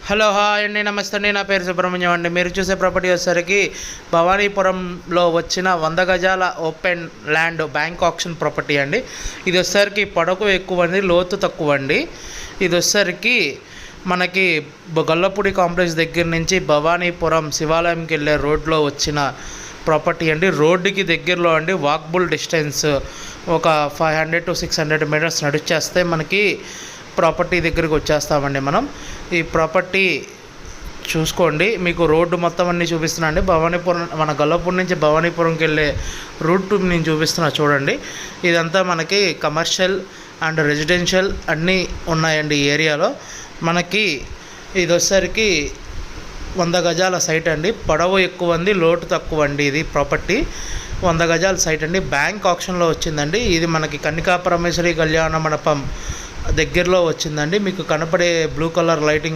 Hello hi అండి, నమస్తే అండి. నా పేరు సుబ్రహ్మణ్యం అండి. మీరు చూసే ప్రాపర్టీ వచ్చేసరికి భవానీపురంలో వచ్చిన 100 గజాల open land bank option property అండి. ఇది వచ్చేసరికి పొడవు ఎక్కువ అండి, లోతు తక్కువ అండి. ఇది వచ్చేసరికి మనకి గొల్లపూడి కాంప్లెక్స్ దగ్గర నుంచి భవానీపురం శివాలయంకి వెళ్ళే రోడ్లో వచ్చిన ప్రాపర్టీ అండి. రోడ్డుకి దగ్గరలో అండి, వాక్బుల్ డిస్టెన్స్ ఒక 500 to 600 మీటర్స్ నడిచేస్తే మనకి ప్రాపర్టీ దగ్గరికి వచ్చేస్తామండి. మనం ఈ ప్రాపర్టీ చూసుకోండి, మీకు రోడ్డు మొత్తం అన్నీ చూపిస్తున్నా అండి. భవానీపురం మన గొల్లపూడి నుంచి భవానీపురంకి వెళ్ళే రూట్ నేను చూపిస్తున్నా చూడండి. ఇదంతా మనకి కమర్షియల్ అండ్ రెసిడెన్షియల్ అన్నీ ఉన్నాయండి ఈ ఏరియాలో. మనకి ఇది వచ్చేసరికి 100 గజాల సైట్ అండి. పొడవు ఎక్కువ ఉంది, లోటు తక్కువ అండి. ఇది ప్రాపర్టీ 100 గజాల సైట్ అండి. బ్యాంక్ ఆప్షన్లో వచ్చిందండి. ఇది మనకి కన్నికా పరమేశ్వరి కళ్యాణ మండపం దగ్గరలో వచ్చిందండి. మీకు కనపడే బ్లూ కలర్ లైటింగ్